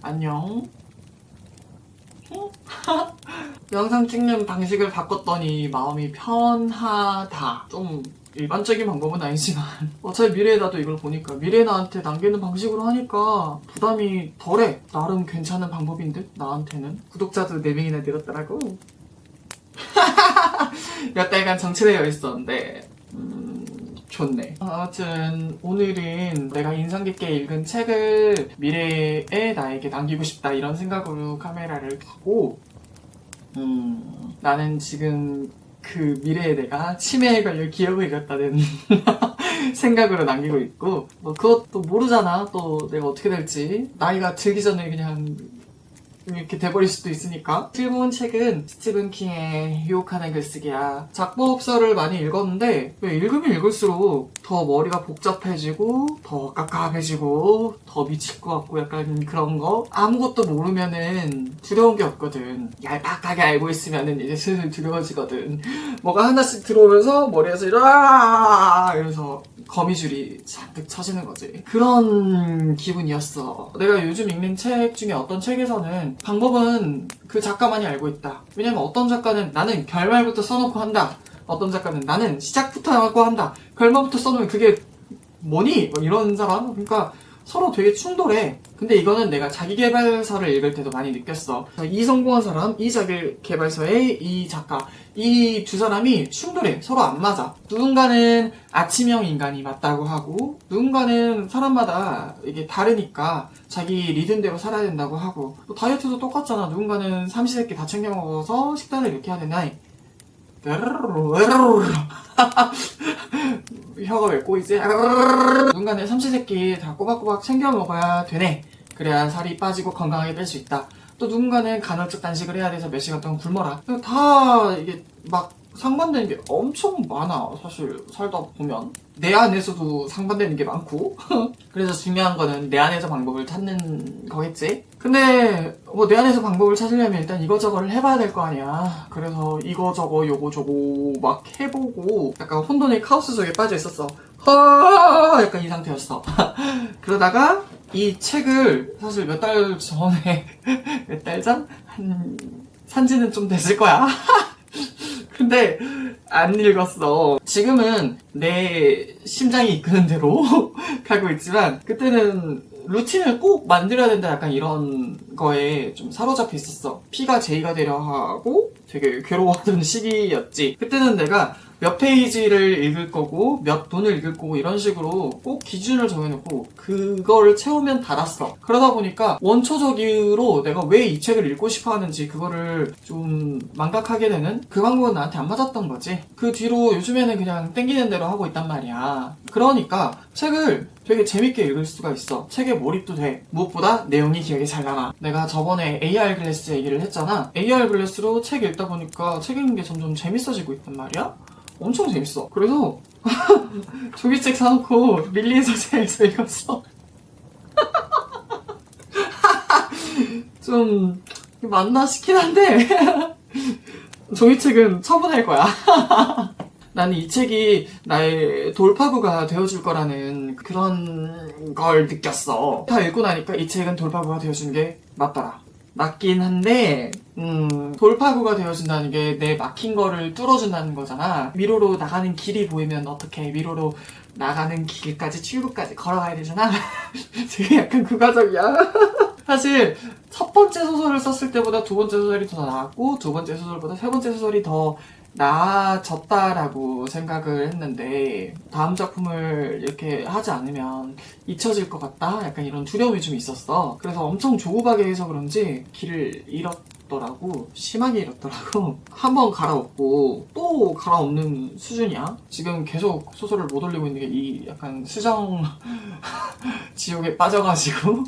안녕. 영상 찍는 방식을 바꿨더니 마음이 편하다. 좀 일반적인 방법은 아니지만 어차피 미래의 나도 이걸 보니까 미래의 나한테 남기는 방식으로 하니까 부담이 덜해. 나름 괜찮은 방법인데 나한테는. 구독자도 4명이나 늘었더라고. 몇 달간 정체되어 있었는데 좋네. 아무튼 오늘은 내가 인상 깊게 읽은 책을 미래의 나에게 남기고 싶다 이런 생각으로 카메라를 켜고 나는 지금 그 미래의 내가 치매에 걸려 기억을 잃었다는 생각으로 남기고 있고 뭐 그것도 모르잖아. 또 내가 어떻게 될지. 나이가 들기 전에 그냥 이렇게 돼버릴 수도 있으니까. 읽어본 책은 스티븐 킹의 유혹하는 글쓰기야. 작법서를 많이 읽었는데 왜 읽으면 읽을수록 더 머리가 복잡해지고 더 깝깝해지고 더 미칠 것 같고 약간 그런 거. 아무것도 모르면은 두려운 게 없거든. 얄팍하게 알고 있으면은 이제 슬슬 두려워지거든. 뭐가 하나씩 들어오면서 머리에서 이러면서 거미줄이 잔뜩 쳐지는 거지. 그런 기분이었어. 내가 요즘 읽는 책 중에 어떤 책에서는 방법은 그 작가만이 알고 있다. 왜냐면 어떤 작가는 나는 결말부터 써놓고 한다. 어떤 작가는 나는 시작부터 하고 한다. 결말부터 써놓으면 그게 뭐니? 뭐 이런 사람? 그러니까 서로 되게 충돌해. 근데 이거는 내가 자기계발서를 읽을 때도 많이 느꼈어. 이 성공한 사람, 이 자기계발서의 이 작가, 이 두 사람이 충돌해. 서로 안 맞아. 누군가는 아침형 인간이 맞다고 하고, 누군가는 사람마다 이게 다르니까 자기 리듬대로 살아야 된다고 하고, 또 다이어트도 똑같잖아. 누군가는 삼시세끼 다 챙겨 먹어서 식단을 이렇게 해야 되나? 혀가 왜 꼬이지? 누군가는 삼시세끼 다 꼬박꼬박 챙겨 먹어야 되네. 그래야 살이 빠지고 건강하게 뺄 수 있다. 또 누군가는 간헐적 단식을 해야 돼서 몇 시간 동안 굶어라. 다 이게 막 상반되는 게 엄청 많아. 사실 살다 보면 내 안에서도 상반되는 게 많고 그래서 중요한 거는 내 안에서 방법을 찾는 거겠지. 근데 뭐 내 안에서 방법을 찾으려면 일단 이거저거를 해봐야 될 거 아니야. 그래서 이거저거 요거저거 막 해보고 약간 혼돈의 카오스 속에 빠져 있었어. 약간 이 상태였어. 그러다가 이 책을 사실 몇 달 전에 몇 달 전? 산지는 좀 됐을 거야. 근데 안 읽었어. 지금은 내 심장이 이끄는 대로 가고 있지만 그때는 루틴을 꼭 만들어야 된다 약간 이런 거에 좀 사로잡혀 있었어. P가 J가 되려 하고 되게 괴로워하던 시기였지. 그때는 내가 몇 페이지를 읽을 거고 몇 돈을 읽을 거고 이런 식으로 꼭 기준을 정해놓고 그걸 채우면 달았어. 그러다 보니까 원초적으로 내가 왜 이 책을 읽고 싶어 하는지 그거를 좀 망각하게 되는 그 방법은 나한테 안 맞았던 거지. 그 뒤로 요즘에는 그냥 땡기는 대로 하고 있단 말이야. 그러니까 책을 되게 재밌게 읽을 수가 있어. 책에 몰입도 돼. 무엇보다 내용이 기억에 잘 남아. 내가 저번에 AR 글래스 얘기를 했잖아. AR 글래스로 책 읽다 보니까 책 읽는 게 점점 재밌어지고 있단 말이야. 엄청 재밌어. 그래서 조기책 사놓고 밀리에서 제에서 읽었어. 좀 맞나 싶긴 한데 종이책은 처분할 거야. 나는 이 책이 나의 돌파구가 되어줄 거라는 그런 걸 느꼈어. 다 읽고 나니까 이 책은 돌파구가 되어준 게 맞더라. 맞긴 한데 돌파구가 되어준다는 게 내 막힌 거를 뚫어준다는 거잖아. 미로로 나가는 길이 보이면 어떡해. 미로로 나가는 길까지 출구까지 걸어가야 되잖아. 되게 약간 국가적이야. 사실 첫 번째 소설을 썼을 때보다 두 번째 소설이 더 나았고 두 번째 소설보다 세 번째 소설이 더 나아졌다라고 생각을 했는데 다음 작품을 이렇게 하지 않으면 잊혀질 것 같다? 약간 이런 두려움이 좀 있었어. 그래서 엄청 조급하게 해서 그런지 길을 잃었더라고. 심하게 잃었더라고. 한 번 갈아엎고 또 갈아엎는 수준이야. 지금 계속 소설을 못 올리고 있는 게 이 약간 수정 지옥에 빠져가지고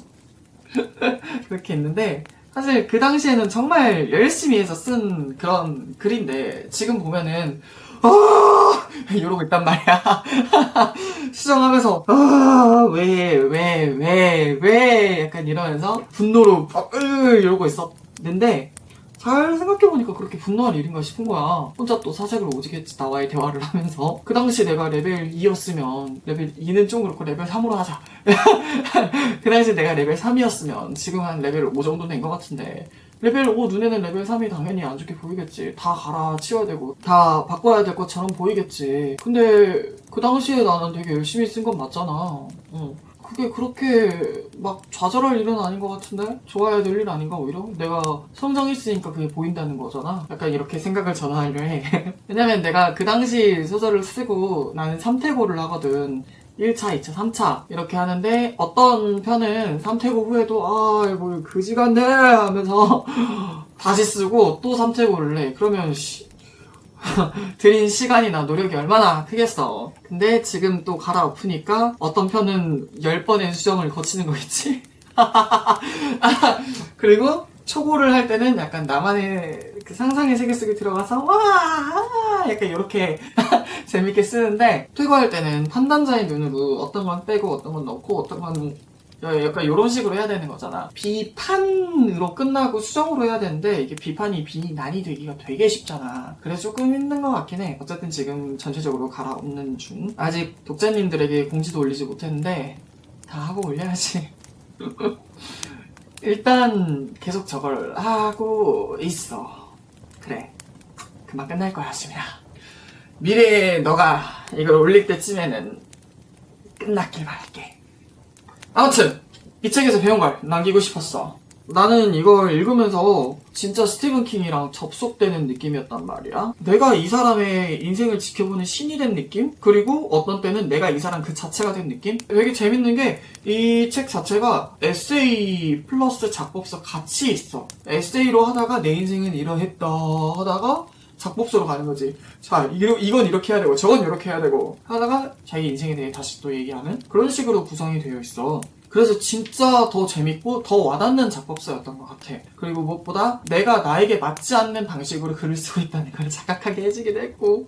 그렇게 했는데 사실 그 당시에는 정말 열심히 해서 쓴 그런 글인데 지금 보면은 이러고 있단 말이야. 수정하면서 왜 약간 이러면서 분노로 이러고 있었는데 잘 생각해보니까 그렇게 분노할 일인가 싶은 거야. 혼자 또 사색을 오지게 했지, 나와의 대화를 하면서. 그 당시 내가 레벨 2였으면 레벨 2는 좀 그렇고 레벨 3으로 하자. 그 당시 내가 레벨 3이었으면 지금 한 레벨 5 정도 된 것 같은데 레벨 5 눈에는 레벨 3이 당연히 안 좋게 보이겠지. 다 갈아 치워야 되고 다 바꿔야 될 것처럼 보이겠지. 근데 그 당시에 나는 되게 열심히 쓴 건 맞잖아. 그게 그렇게 막 좌절할 일은 아닌 것 같은데? 좋아야 될 일 아닌가 오히려? 내가 성장했으니까 그게 보인다는 거잖아? 약간 이렇게 생각을 전환하려 해. 왜냐면 내가 그 당시 소설을 쓰고 나는 3태고를 하거든. 1차, 2차, 3차 이렇게 하는데 어떤 편은 3태고 후에도 아 이거 그지 같네 하면서 다시 쓰고 또 3태고를 해. 그러면 들인 시간이나 노력이 얼마나 크겠어. 근데 지금 또 갈아엎으니까 어떤 편은 10번의 수정을 거치는 거겠지? 그리고 초고를 할 때는 약간 나만의 그 상상의 세계 속에 들어가서 와 약간 이렇게 재밌게 쓰는데 퇴거할 때는 판단자의 눈으로 어떤 건 빼고 어떤 건 넣고 어떤 건 약간 이런 식으로 해야 되는 거잖아. 비판으로 끝나고 수정으로 해야 되는데 이게 비판이 비난이 되기가 되게 쉽잖아. 그래서 조금 힘든 것 같긴 해. 어쨌든 지금 전체적으로 갈아엎는 중. 아직 독자님들에게 공지도 올리지 못했는데 다 하고 올려야지. 일단 계속 저걸 하고 있어. 그래, 금방 끝날 거야 수민아. 미래에 너가 이걸 올릴 때쯤에는 끝났길 바랄게. 아무튼 이 책에서 배운 걸 남기고 싶었어. 나는 이걸 읽으면서 진짜 스티븐 킹이랑 접속되는 느낌이었단 말이야. 내가 이 사람의 인생을 지켜보는 신이 된 느낌? 그리고 어떤 때는 내가 이 사람 그 자체가 된 느낌? 되게 재밌는 게 이 책 자체가 에세이 플러스 작법서 같이 있어. 에세이로 하다가 내 인생은 이러했다 하다가 작법서로 가는 거지. 자, 이건 이렇게 해야 되고 저건 이렇게 해야 되고 하다가 자기 인생에 대해 다시 또 얘기하는 그런 식으로 구성이 되어 있어. 그래서 진짜 더 재밌고 더 와닿는 작법서였던 것 같아. 그리고 무엇보다 내가 나에게 맞지 않는 방식으로 글을 쓰고 있다는 걸 자각하게 해주기도 했고.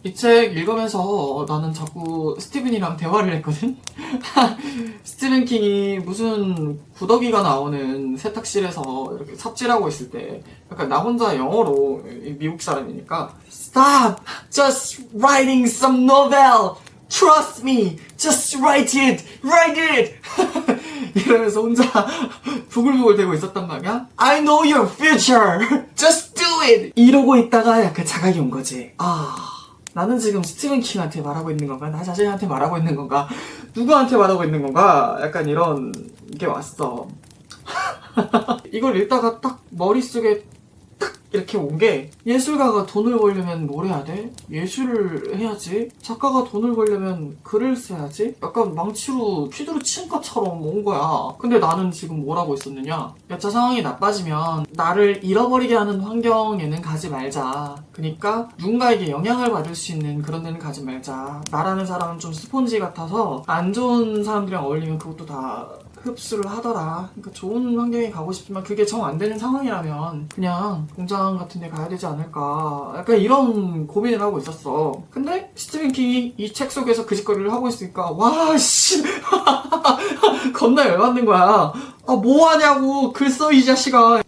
이 책 읽으면서 나는 자꾸 스티븐이랑 대화를 했거든? 스티븐 킹이 무슨 구더기가 나오는 세탁실에서 이렇게 삽질하고 있을 때 약간 나 혼자 영어로, 미국 사람이니까 Stop! Just writing some novel! Trust me! Just write it! Write it! 이러면서 혼자 부글부글 대고 있었단 말이야. I know your future! Just do it! 이러고 있다가 약간 자각이 온 거지. 나는 지금 스티븐 킹한테 말하고 있는 건가? 나 자신한테 말하고 있는 건가? 누구한테 말하고 있는 건가? 약간 이런 게 왔어. 이걸 읽다가 딱 머릿속에 딱 이렇게 온 게 예술가가 돈을 벌려면 뭘 해야 돼? 예술을 해야지. 작가가 돈을 벌려면 글을 써야지. 약간 망치로 휘두르 친 것처럼 온 거야. 근데 나는 지금 뭘 하고 있었느냐? 여차 상황이 나빠지면 나를 잃어버리게 하는 환경에는 가지 말자. 그러니까 누군가에게 영향을 받을 수 있는 그런 데는 가지 말자. 나라는 사람은 좀 스폰지 같아서 안 좋은 사람들이랑 어울리면 그것도 다 흡수를 하더라. 그러니까 좋은 환경에 가고 싶지만 그게 정 안 되는 상황이라면 그냥 공장 같은 데 가야 되지 않을까. 약간 이런 고민을 하고 있었어. 근데 스티븐 킹이 이 책 속에서 그 짓거리를 하고 있으니까 와 씨 겁나 열받는 거야. 뭐 하냐고 글 써 이 자식아.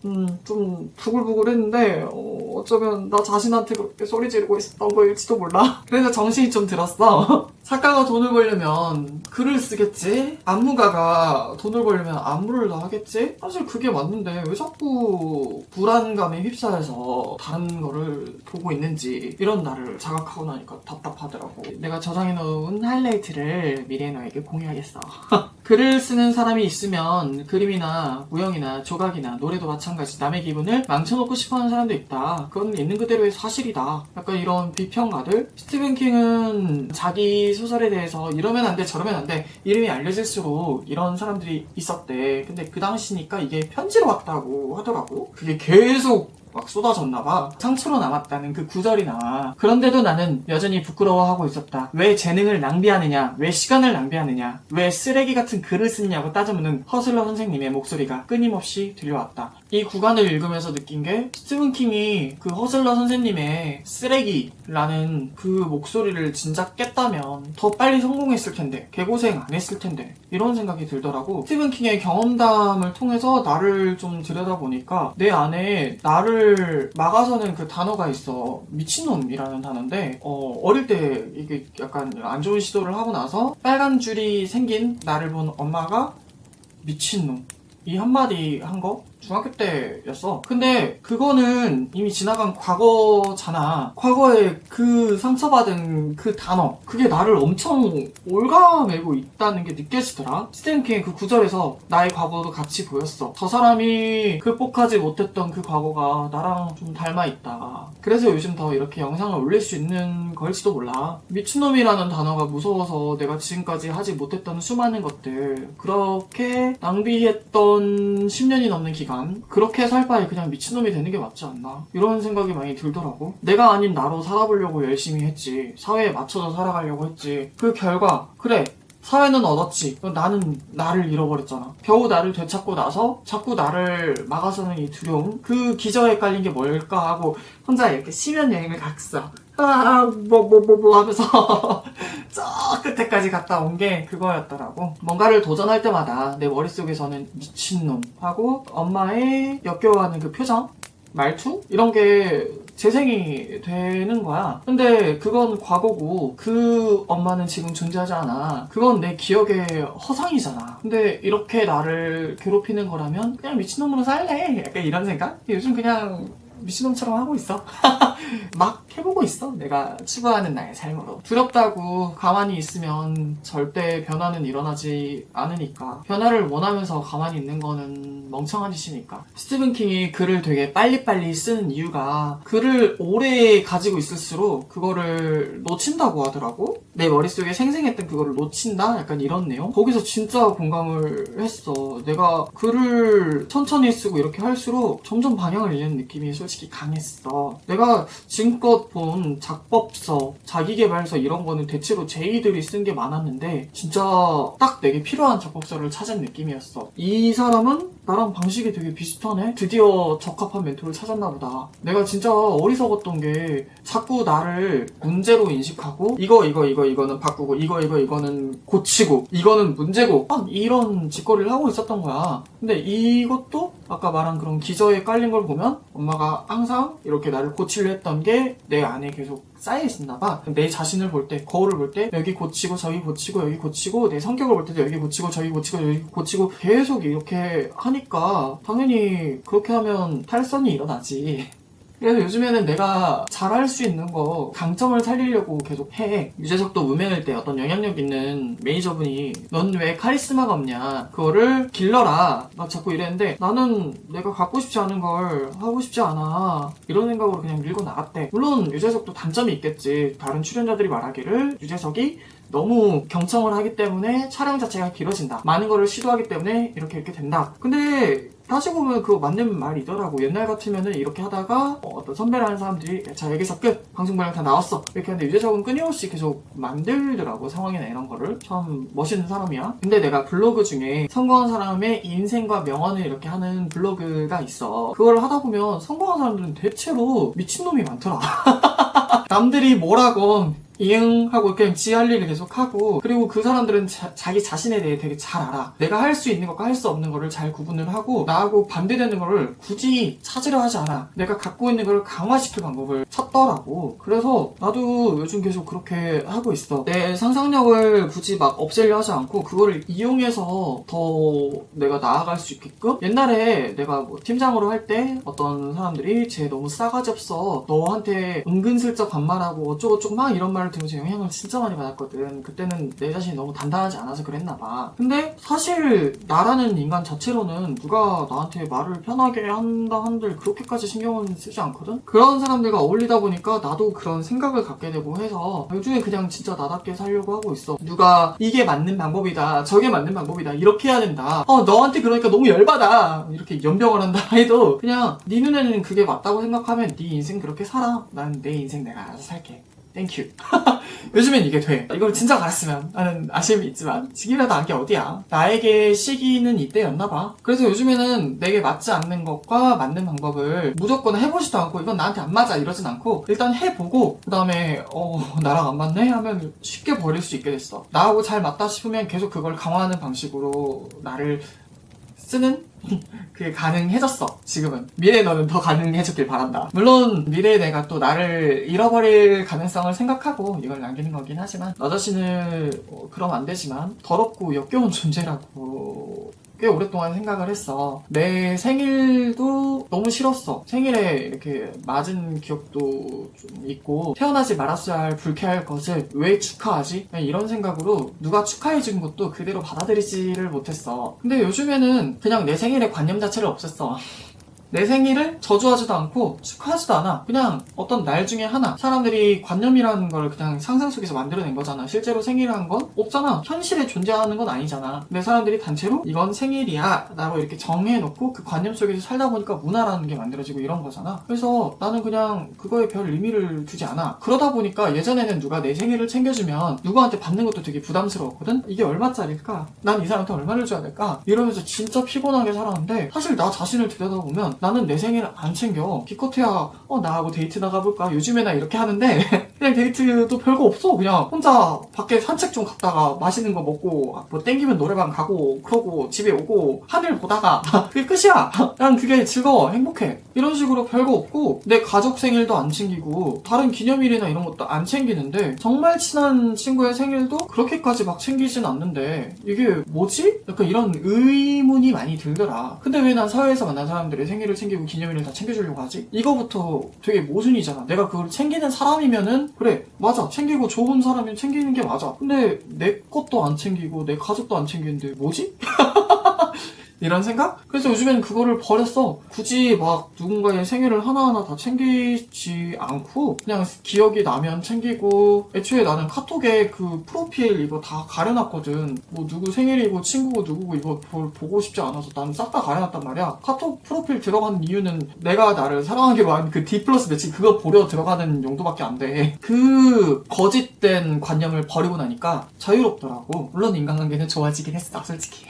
좀 부글부글 했는데 어쩌면 나 자신한테 그렇게 소리 지르고 있었던 거일지도 몰라. 그래서 정신이 좀 들었어. 작가가 돈을 벌려면 글을 쓰겠지? 안무가가 돈을 벌려면 안무를 다 하겠지? 사실 그게 맞는데 왜 자꾸 불안감에 휩싸여서 다른 거를 보고 있는지 이런 나를 자각하고 나니까 답답하더라고. 내가 저장해놓은 하이라이트를 미래의 너에게 공유하겠어. 글을 쓰는 사람이 있으면 그림이나 무용이나 조각이나 노래도 마찬가지. 남의 기분을 망쳐놓고 싶어하는 사람도 있다. 그건 있는 그대로의 사실이다. 약간 이런 비평가들. 스티븐 킹은 자기 소설에 대해서 이러면 안 돼 저러면 안 돼 이름이 알려질수록 이런 사람들이 있었대. 근데 그 당시니까 이게 편지로 왔다고 하더라고. 그게 계속 막 쏟아졌나봐. 상처로 남았다는 그 구절이 나와. 그런데도 나는 여전히 부끄러워하고 있었다. 왜 재능을 낭비하느냐, 왜 시간을 낭비하느냐, 왜 쓰레기 같은 글을 쓰느냐고 따져묻는 허슬러 선생님의 목소리가 끊임없이 들려왔다. 이 구간을 읽으면서 느낀 게 스티븐 킹이 그 허슬러 선생님의 쓰레기라는 그 목소리를 진짜 깼다면 더 빨리 성공했을 텐데, 개고생 안 했을 텐데, 이런 생각이 들더라고. 스티븐 킹의 경험담을 통해서 나를 좀 들여다보니까 내 안에 나를 막아서는 그 단어가 있어. 미친놈이라는 단어인데 어릴 때 이게 약간 안 좋은 시도를 하고 나서 빨간 줄이 생긴 나를 본 엄마가 미친놈 이 한마디 한 거? 중학교 때였어. 근데 그거는 이미 지나간 과거잖아. 과거에 그 상처받은 그 단어, 그게 나를 엄청 올가매고 있다는 게 느껴지더라. 스티븐 킹의 그 구절에서 나의 과거도 같이 보였어. 저 사람이 극복하지 못했던 그 과거가 나랑 좀 닮아있다. 그래서 요즘 더 이렇게 영상을 올릴 수 있는 걸지도 몰라. 미친놈이라는 단어가 무서워서 내가 지금까지 하지 못했던 수많은 것들, 그렇게 낭비했던 10년이 넘는 기간, 그렇게 살 바에 그냥 미친놈이 되는 게 맞지 않나, 이런 생각이 많이 들더라고. 내가 아닌 나로 살아보려고 열심히 했지, 사회에 맞춰서 살아가려고 했지. 그 결과 그래, 사회는 얻었지. 나는 나를 잃어버렸잖아. 겨우 나를 되찾고 나서 자꾸 나를 막아서는 이 두려움, 그 기저에 깔린 게 뭘까 하고 혼자 이렇게 심연 여행을 갔어. 하면서 저 끝에까지 갔다 온 게 그거였더라고. 뭔가를 도전할 때마다 내 머릿속에서는 미친놈 하고 엄마의 역겨워하는 그 표정, 말투? 이런 게 재생이 되는 거야. 근데 그건 과거고 그 엄마는 지금 존재하지 않아. 그건 내 기억의 허상이잖아. 근데 이렇게 나를 괴롭히는 거라면 그냥 미친놈으로 살래, 약간 이런 생각? 요즘 그냥 미친놈처럼 하고 있어. 막 해보고 있어, 내가 추구하는 나의 삶으로. 두렵다고 가만히 있으면 절대 변화는 일어나지 않으니까. 변화를 원하면서 가만히 있는 거는 멍청한 짓이니까. 스티븐 킹이 글을 되게 빨리빨리 쓰는 이유가 글을 오래 가지고 있을수록 그거를 놓친다고 하더라고. 내 머릿속에 생생했던 그거를 놓친다? 약간 이런 내용? 거기서 진짜 공감을 했어. 내가 글을 천천히 쓰고 이렇게 할수록 점점 방향을 잃는 느낌이 솔직히 강했어. 내가 지금껏 본 작법서, 자기계발서 이런 거는 대체로 제이들이 쓴 게 많았는데 진짜 딱 내게 필요한 작법서를 찾은 느낌이었어. 이 사람은 나랑 방식이 되게 비슷하네? 드디어 적합한 멘토를 찾았나 보다. 내가 진짜 어리석었던 게 자꾸 나를 문제로 인식하고 이거는 바꾸고 이거는 고치고 이거는 문제고 막 이런 짓거리를 하고 있었던 거야. 근데 이것도 아까 말한 그런 기저에 깔린 걸 보면 엄마가 항상 이렇게 나를 고치려 했던 게 내 안에 계속 쌓여 있었나 봐. 내 자신을 볼 때, 거울을 볼 때 여기 고치고 저기 고치고 여기 고치고, 내 성격을 볼 때도 여기 고치고 저기 고치고 여기 고치고 계속 이렇게 하니까 당연히 그렇게 하면 탈선이 일어나지. 그래서 요즘에는 내가 잘할 수 있는 거, 강점을 살리려고 계속 해. 유재석도 무명일 때 어떤 영향력 있는 매니저분이 넌 왜 카리스마가 없냐, 그거를 길러라, 막 자꾸 이랬는데 나는 내가 갖고 싶지 않은 걸 하고 싶지 않아, 이런 생각으로 그냥 밀고 나갔대. 물론 유재석도 단점이 있겠지. 다른 출연자들이 말하기를 유재석이 너무 경청을 하기 때문에 촬영 자체가 길어진다, 많은 거를 시도하기 때문에 이렇게 된다. 근데 따지고 보면 그거 맞는 말이더라고. 옛날 같으면은 이렇게 하다가 어떤 선배라는 사람들이 자 여기서 끝, 방송 분량 다 나왔어, 이렇게 하는데 유재석은 끊임없이 계속 만들더라고, 상황이나 이런 거를. 참 멋있는 사람이야. 근데 내가 블로그 중에 성공한 사람의 인생과 명언을 이렇게 하는 블로그가 있어. 그걸 하다 보면 성공한 사람들은 대체로 미친놈이 많더라. 남들이 뭐라건 이응 하고 그냥 지 할 일을 계속 하고, 그리고 그 사람들은 자기 자신에 대해 되게 잘 알아. 내가 할 수 있는 것과 할 수 없는 거를 잘 구분을 하고 나하고 반대되는 거를 굳이 찾으려 하지 않아. 내가 갖고 있는 거를 강화시킬 방법을 찾더라고. 그래서 나도 요즘 계속 그렇게 하고 있어. 내 상상력을 굳이 막 없애려 하지 않고 그거를 이용해서 더 내가 나아갈 수 있게끔. 옛날에 내가 뭐 팀장으로 할 때 어떤 사람들이 쟤 너무 싸가지 없어, 너한테 은근슬쩍 반말하고 어쩌고저쩌고 막 이런 말을 말을 들으면서 영향을 진짜 많이 받았거든. 그때는 내 자신이 너무 단단하지 않아서 그랬나봐. 근데 사실 나라는 인간 자체로는 누가 나한테 말을 편하게 한다 한들 그렇게까지 신경은 쓰지 않거든? 그런 사람들과 어울리다 보니까 나도 그런 생각을 갖게 되고 해서 요즘에 그냥 진짜 나답게 살려고 하고 있어. 누가 이게 맞는 방법이다, 저게 맞는 방법이다, 이렇게 해야 된다, 너한테 그러니까 너무 열받아, 이렇게 연병을 한다 해도 그냥 네 눈에는 그게 맞다고 생각하면 네 인생 그렇게 살아. 난 내 인생 내가 알아서 살게. 땡큐. 요즘엔 이게 돼. 이걸 진작 알았으면 하는 아쉬움이 있지만 지금이라도 안 게 어디야. 나에게 시기는 이때였나봐. 그래서 요즘에는 내게 맞지 않는 것과 맞는 방법을 무조건 해보지도 않고 이건 나한테 안 맞아 이러진 않고 일단 해보고 그 다음에 나랑 안 맞네? 하면 쉽게 버릴 수 있게 됐어. 나하고 잘 맞다 싶으면 계속 그걸 강화하는 방식으로 나를 쓰는? 그게 가능해졌어. 지금은. 미래에 너는 더 가능해졌길 바란다. 물론 미래에 내가 또 나를 잃어버릴 가능성을 생각하고 이걸 남기는 거긴 하지만 너 자신을 그러면 안 되지만 더럽고 역겨운 존재라고 꽤 오랫동안 생각을 했어. 내 생일도 너무 싫었어. 생일에 이렇게 맞은 기억도 좀 있고 태어나지 말았어야 할 불쾌할 것을 왜 축하하지? 그냥 이런 생각으로 누가 축하해준 것도 그대로 받아들이지를 못했어. 근데 요즘에는 그냥 내 생일의 관념 자체를 없앴어. 내 생일을 저주하지도 않고 축하하지도 않아. 그냥 어떤 날 중에 하나. 사람들이 관념이라는 걸 그냥 상상 속에서 만들어낸 거잖아. 실제로 생일이라는 건 없잖아. 현실에 존재하는 건 아니잖아. 근데 사람들이 단체로 이건 생일이야 라고 이렇게 정해놓고 그 관념 속에서 살다 보니까 문화라는 게 만들어지고 이런 거잖아. 그래서 나는 그냥 그거에 별 의미를 두지 않아. 그러다 보니까 예전에는 누가 내 생일을 챙겨주면 누구한테 받는 것도 되게 부담스러웠거든? 이게 얼마짜릴까? 난 이 사람한테 얼마를 줘야 될까? 이러면서 진짜 피곤하게 살았는데 사실 나 자신을 들여다보면 나는 내 생일을 안 챙겨. 기껏해야 나하고 데이트 나가볼까? 요즘에나 이렇게 하는데 그냥 데이트도 별거 없어. 그냥 혼자 밖에 산책 좀 갔다가 맛있는 거 먹고 뭐 땡기면 노래방 가고 그러고 집에 오고 하늘 보다가 그게 끝이야. 난 그게 즐거워. 행복해. 이런 식으로 별거 없고 내 가족 생일도 안 챙기고 다른 기념일이나 이런 것도 안 챙기는데 정말 친한 친구의 생일도 그렇게까지 막 챙기진 않는데 이게 뭐지? 약간 이런 의문이 많이 들더라. 근데 왜 난 사회에서 만난 사람들의 생일을 챙기고 기념일을 다 챙겨주려고 하지? 이거부터 되게 모순이잖아. 내가 그걸 챙기는 사람이면은 그래 맞아, 챙기고 좋은 사람이면 챙기는 게 맞아. 근데 내 것도 안 챙기고 내 가족도 안 챙기는데 뭐지? 이런 생각? 그래서 요즘엔 그거를 버렸어. 굳이 막 누군가의 생일을 하나하나 다 챙기지 않고 그냥 기억이 나면 챙기고. 애초에 나는 카톡에 그 프로필 이거 다 가려놨거든. 뭐 누구 생일이고 친구고 누구고 이거 보고 싶지 않아서 나는 싹 다 가려놨단 말이야. 카톡 프로필 들어가는 이유는 내가 나를 사랑하기로 한 그 D 플러스 매치 그거 보려 들어가는 용도밖에 안 돼. 그 거짓된 관념을 버리고 나니까 자유롭더라고. 물론 인간관계는 좋아지긴 했어 솔직히.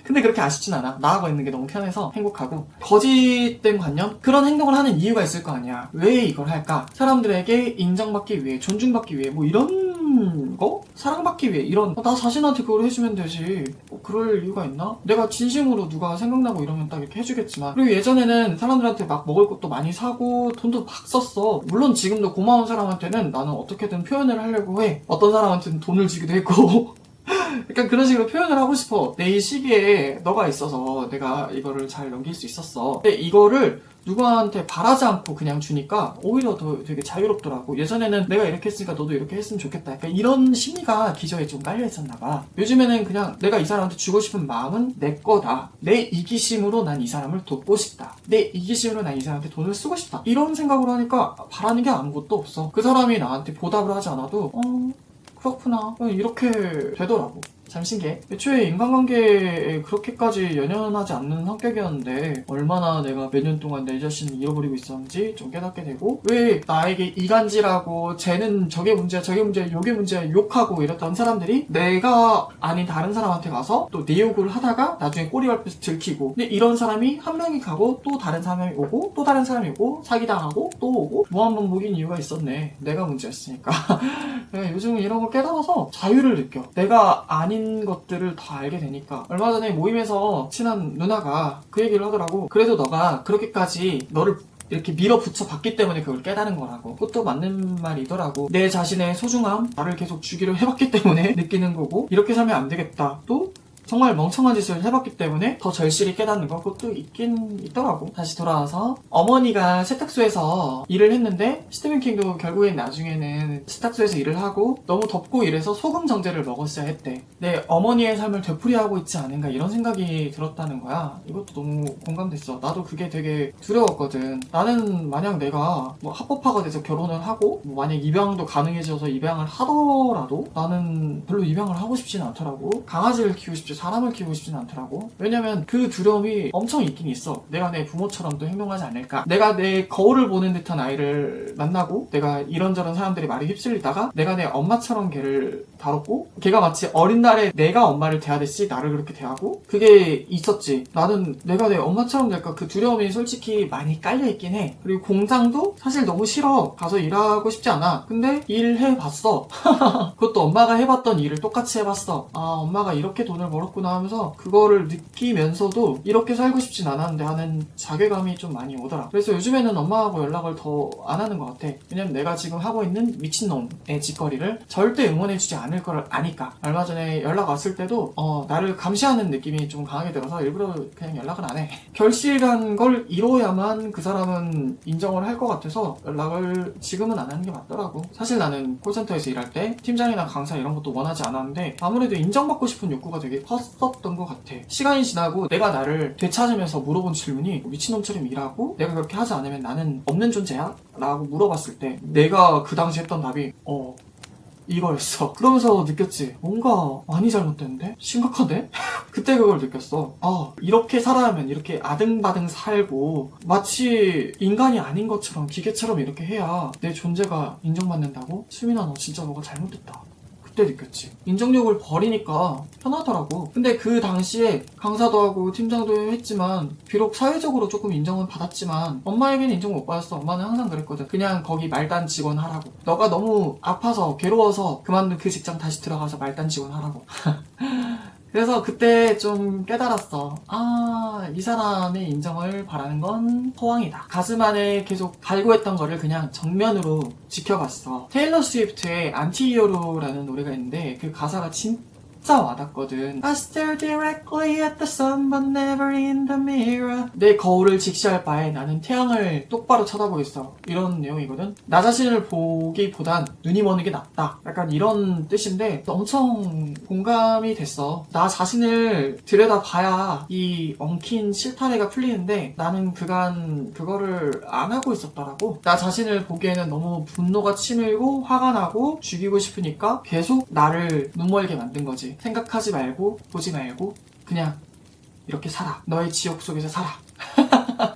근데 그렇게 아쉽진 않아. 나하고 있는 게 너무 편해서 행복하고. 거짓된 관념? 그런 행동을 하는 이유가 있을 거 아니야. 왜 이걸 할까? 사람들에게 인정받기 위해, 존중받기 위해, 뭐 이런 거? 사랑받기 위해, 이런 나 자신한테 그걸 해주면 되지. 그럴 이유가 있나? 내가 진심으로 누가 생각나고 이러면 딱 이렇게 해주겠지만. 그리고 예전에는 사람들한테 막 먹을 것도 많이 사고 돈도 막 썼어. 물론 지금도 고마운 사람한테는 나는 어떻게든 표현을 하려고 해. 어떤 사람한테는 돈을 주기도 했고 약간 그런 식으로 표현을 하고 싶어. 내 이 시기에 너가 있어서 내가 이거를 잘 넘길 수 있었어. 근데 이거를 누구한테 바라지 않고 그냥 주니까 오히려 더 되게 자유롭더라고. 예전에는 내가 이렇게 했으니까 너도 이렇게 했으면 좋겠다. 약간 이런 심리가 기저에 좀 깔려있었나봐. 요즘에는 그냥 내가 이 사람한테 주고 싶은 마음은 내 거다. 내 이기심으로 난 이 사람을 돕고 싶다. 내 이기심으로 난 이 사람한테 돈을 쓰고 싶다. 이런 생각으로 하니까 바라는 게 아무것도 없어. 그 사람이 나한테 보답을 하지 않아도 그렇구나 이렇게 되더라고. 참 신기해. 애초에 인간관계에 그렇게까지 연연하지 않는 성격이었는데 얼마나 내가 몇 년 동안 내 자신을 잃어버리고 있었는지 좀 깨닫게 되고, 왜 나에게 이간질하고 쟤는 저게 문제야 저게 문제야 요게 문제야 욕하고 이랬던 사람들이 내가 아닌 다른 사람한테 가서 또 내 욕을 하다가 나중에 꼬리발끝 들키고. 근데 이런 사람이 한 명이 가고 또 다른 사람이 오고 또 다른 사람이 오고 사기당하고 또 오고 무한반복인 이유가 있었네. 내가 문제였으니까. 요즘은 이런 걸 깨달아서 자유를 느껴. 내가 아닌 것들을 다 알게 되니까. 얼마 전에 모임에서 친한 누나가 그 얘기를 하더라고. 그래도 너가 그렇게까지 너를 이렇게 밀어붙여 봤기 때문에 그걸 깨달은 거라고. 그것도 맞는 말이더라고. 내 자신의 소중함 나를 계속 주기로 해봤기 때문에 느끼는 거고, 이렇게 살면 안 되겠다. 또 정말 멍청한 짓을 해봤기 때문에 더 절실히 깨닫는 거 그것도 있긴 있더라고. 다시 돌아와서 어머니가 세탁소에서 일을 했는데 스티븐 킹도 결국엔 나중에는 세탁소에서 일을 하고 너무 덥고 이래서 소금 정제를 먹었어야 했대. 내 어머니의 삶을 되풀이하고 있지 않은가 이런 생각이 들었다는 거야. 이것도 너무 공감됐어. 나도 그게 되게 두려웠거든. 나는 만약 내가 뭐 합법화가 돼서 결혼을 하고 뭐 만약 입양도 가능해져서 입양을 하더라도 나는 별로 입양을 하고 싶지는 않더라고. 강아지를 키우고 싶지 사람을 키우고 싶지는 않더라고. 왜냐면 그 두려움이 엄청 있긴 있어. 내가 내 부모처럼도 행동하지 않을까. 내가 내 거울을 보는 듯한 아이를 만나고 내가 이런저런 사람들이 말에 휩쓸리다가 내가 내 엄마처럼 걔를 다뤘고 걔가 마치 어린 날에 내가 엄마를 대하듯이 나를 그렇게 대하고 그게 있었지. 나는 내가 내 엄마처럼 될까 그 두려움이 솔직히 많이 깔려있긴 해. 그리고 공장도 사실 너무 싫어. 가서 일하고 싶지 않아. 근데 일해봤어. 그것도 엄마가 해봤던 일을 똑같이 해봤어. 아 엄마가 이렇게 돈을 벌었구나 하면서 그거를 느끼면서도 이렇게 살고 싶진 않았는데 하는 자괴감이 좀 많이 오더라. 그래서 요즘에는 엄마하고 연락을 더 안 하는 것 같아. 왜냐면 내가 지금 하고 있는 미친놈의 짓거리를 절대 응원해주지 않을 걸 아니까. 얼마 전에 연락 왔을 때도 나를 감시하는 느낌이 좀 강하게 들어서 일부러 그냥 연락을 안 해. 결실이란 걸 이뤄야만 그 사람은 인정을 할 것 같아서 연락을 지금은 안 하는 게 맞더라고. 사실 나는 콜센터에서 일할 때 팀장이나 강사 이런 것도 원하지 않았는데 아무래도 인정받고 싶은 욕구가 되게 컸었던 것 같아. 시간이 지나고 내가 나를 되찾으면서 물어본 질문이 미친놈처럼 일하고 내가 그렇게 하지 않으면 나는 없는 존재야? 라고 물어봤을 때 내가 그 당시 했던 답이 이거였어. 그러면서 느꼈지. 뭔가 많이 잘못됐는데? 심각한데? 그때 그걸 느꼈어. 아, 이렇게 살아야면 이렇게 아등바등 살고 마치 인간이 아닌 것처럼 기계처럼 이렇게 해야 내 존재가 인정받는다고? 수민아 너 진짜 뭐가 잘못됐다. 그때 느꼈지. 인정욕을 버리니까 편하더라고. 근데 그 당시에 강사도 하고 팀장도 했지만 비록 사회적으로 조금 인정은 받았지만 엄마에게는 인정 못 받았어. 엄마는 항상 그랬거든. 그냥 거기 말단 직원 하라고. 너가 너무 아파서 괴로워서 그만둔 그 직장 다시 들어가서 말단 직원 하라고. 그래서 그때 좀 깨달았어. 아, 이 사람의 인정을 바라는 건 허황이다. 가슴 안에 계속 갈구했던 거를 그냥 정면으로 지켜봤어. 테일러 스위프트의 안티히어로라는 노래가 있는데 그 가사가 진짜 와닿거든. I stare directly at the sun but never in the mirror. 내 거울을 직시할 바에 나는 태양을 똑바로 쳐다보겠어. 이런 내용이거든. 나 자신을 보기보단 눈이 머는 게 낫다. 약간 이런 뜻인데 엄청 공감이 됐어. 나 자신을 들여다봐야 이 엉킨 실타래가 풀리는데 나는 그간 그거를 안 하고 있었더라고. 나 자신을 보기에는 너무 분노가 치밀고 화가 나고 죽이고 싶으니까 계속 나를 눈멀게 만든 거지. 생각하지 말고 보지 말고 그냥 이렇게 살아. 너의 지옥 속에서 살아.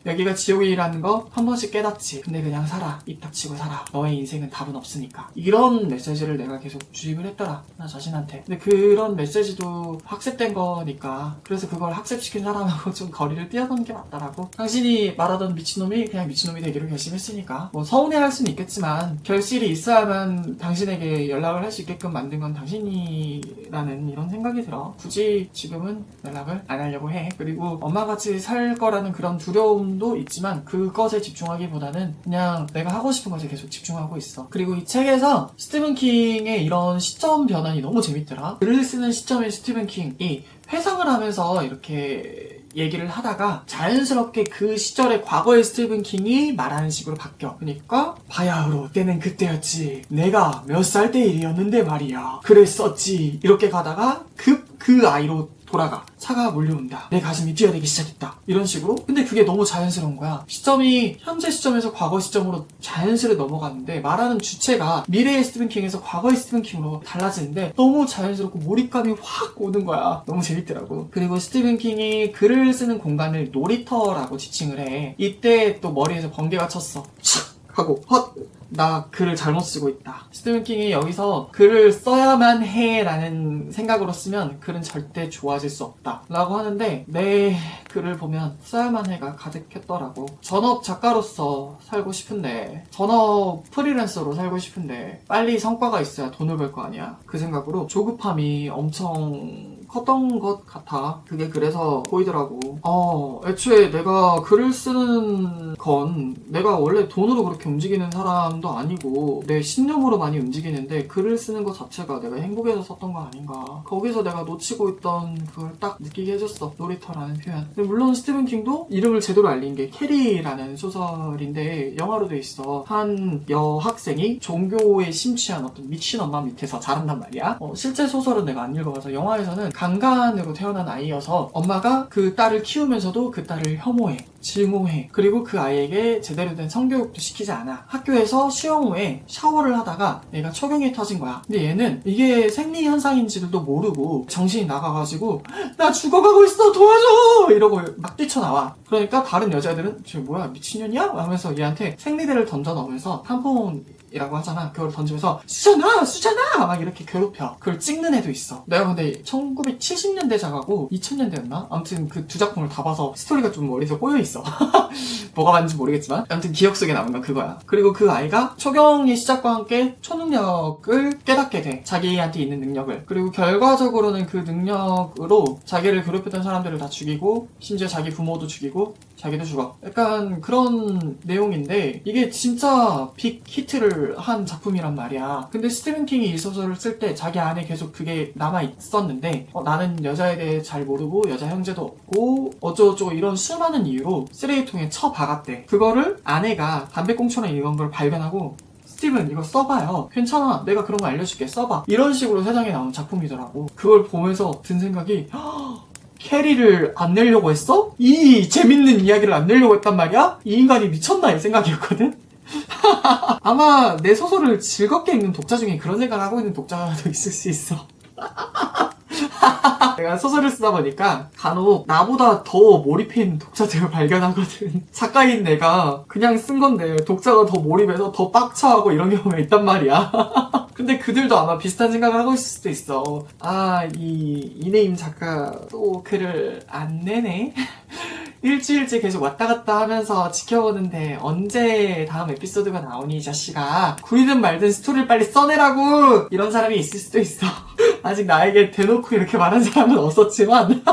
여기가 지옥이라는 거 한 번씩 깨닫지. 근데 그냥 살아. 입 닥치고 살아. 너의 인생은 답은 없으니까. 이런 메시지를 내가 계속 주입을 했더라. 나 자신한테. 근데 그런 메시지도 학습된 거니까 그래서 그걸 학습시킨 사람하고 좀 거리를 뛰어넘는 게 맞더라고. 당신이 말하던 미친놈이 그냥 미친놈이 되기로 결심했으니까 뭐 서운해할 수는 있겠지만 결실이 있어야만 당신에게 연락을 할 수 있게끔 만든 건 당신이라는 이런 생각이 들어. 굳이 지금은 연락을 안 하려고 해. 그리고 엄마같이 살 거라는 그런 두려움도 있지만 그것에 집중하기보다는 그냥 내가 하고 싶은 것에 계속 집중하고 있어. 그리고 이 책에서 스티븐 킹의 이런 시점 변환이 너무 재밌더라. 글을 쓰는 시점의 스티븐 킹이 회상을 하면서 이렇게 얘기를 하다가 자연스럽게 그 시절의 과거의 스티븐 킹이 말하는 식으로 바뀌어. 그러니까 바야흐로 때는 그때였지. 내가 몇 살 때 일이었는데 말이야. 그랬었지. 이렇게 가다가 그 아이로 돌아가. 차가 몰려온다. 내 가슴이 뛰어내기 시작했다. 이런 식으로. 근데 그게 너무 자연스러운 거야. 시점이 현재 시점에서 과거 시점으로 자연스레 넘어가는데 말하는 주체가 미래의 스티븐 킹에서 과거의 스티븐 킹으로 달라지는데 너무 자연스럽고 몰입감이 확 오는 거야. 너무 재밌더라고. 그리고 스티븐 킹이 글을 쓰는 공간을 놀이터라고 지칭을 해. 이때 또 머리에서 번개가 쳤어. 촥! 하고 헛! 나 글을 잘못 쓰고 있다. 스티븐 킹이 여기서 글을 써야만 해 라는 생각으로 쓰면 글은 절대 좋아질 수 없다 라고 하는데 내 글을 보면 써야만 해가 가득했더라고. 전업 작가로서 살고 싶은데 전업 프리랜서로 살고 싶은데 빨리 성과가 있어야 돈을 벌 거 아니야. 그 생각으로 조급함이 엄청 컸던 것 같아. 그게 그래서 보이더라고. 애초에 내가 글을 쓰는 건 내가 원래 돈으로 그렇게 움직이는 사람도 아니고 내 신념으로 많이 움직이는데 글을 쓰는 것 자체가 내가 행복해서 썼던 거 아닌가. 거기서 내가 놓치고 있던 그걸 딱 느끼게 해줬어. 놀이터라는 표현. 근데 물론 스티븐 킹도 이름을 제대로 알린 게 캐리라는 소설인데 영화로 돼 있어. 한 여학생이 종교에 심취한 어떤 미친 엄마 밑에서 자란단 말이야. 실제 소설은 내가 안 읽어봐서 영화에서는 강간으로 태어난 아이여서 엄마가 그 딸을 키우면서도 그 딸을 혐오해. 증오해. 그리고 그 아이에게 제대로 된 성교육도 시키지 않아. 학교에서 수영 후에 샤워를 하다가 얘가 초경이 터진 거야. 근데 얘는 이게 생리현상인지도 모르고 정신이 나가가지고 나 죽어가고 있어 도와줘 이러고 막 뛰쳐나와. 그러니까 다른 여자애들은 쟤 뭐야 미친년이야? 하면서 얘한테 생리대를 던져 넣으면서 탐폰이라고 하잖아. 그걸 던지면서 수잖아 막 이렇게 괴롭혀. 그걸 찍는 애도 있어. 내가 근데 1970년대 작가고 2000년대였나? 아무튼 그 두 작품을 다 봐서 스토리가 좀 머리에서 꼬여있어. 뭐가 맞는지 모르겠지만 아무튼 기억 속에 남은 건 그거야. 그리고 그 아이가 초경의 시작과 함께 초능력을 깨닫게 돼. 자기한테 있는 능력을. 그리고 결과적으로는 그 능력으로 자기를 괴롭혔던 사람들을 다 죽이고 심지어 자기 부모도 죽이고 자기도 죽어. 약간 그런 내용인데 이게 진짜 빅 히트를 한 작품이란 말이야. 근데 스티븐 킹이 이 소설을 쓸 때 자기 안에 계속 그게 남아있었는데 나는 여자에 대해 잘 모르고 여자 형제도 없고 어쩌고저쩌고 이런 수많은 이유로 쓰레기통에 쳐박았대. 그거를 아내가 담배꽁초나 이런 걸 발견하고 스티븐 이거 써봐요. 괜찮아. 내가 그런 거 알려줄게. 써봐. 이런 식으로 세상에 나온 작품이더라고. 그걸 보면서 든 생각이 캐리를 안 내려고 했어? 이 재밌는 이야기를 안 내려고 했단 말이야? 이 인간이 미쳤나 이 생각이었거든? 아마 내 소설을 즐겁게 읽는 독자 중에 그런 생각을 하고 있는 독자도 있을 수 있어. 내가 소설을 쓰다 보니까 간혹 나보다 더 몰입해 있는 독자들을 발견하거든. 작가인 내가 그냥 쓴 건데 독자가 더 몰입해서 더 빡쳐하고 이런 경우가 있단 말이야. 근데 그들도 아마 비슷한 생각을 하고 있을 수도 있어. 이 이네임 작가 또 글을 안 내네? 일주일째 계속 왔다 갔다 하면서 지켜보는데 언제 다음 에피소드가 나오니 이 자식아. 구리든 말든 스토리를 빨리 써내라고. 이런 사람이 있을 수도 있어. 아직 나에게 대놓고 이렇게 말한 사람은 없었지만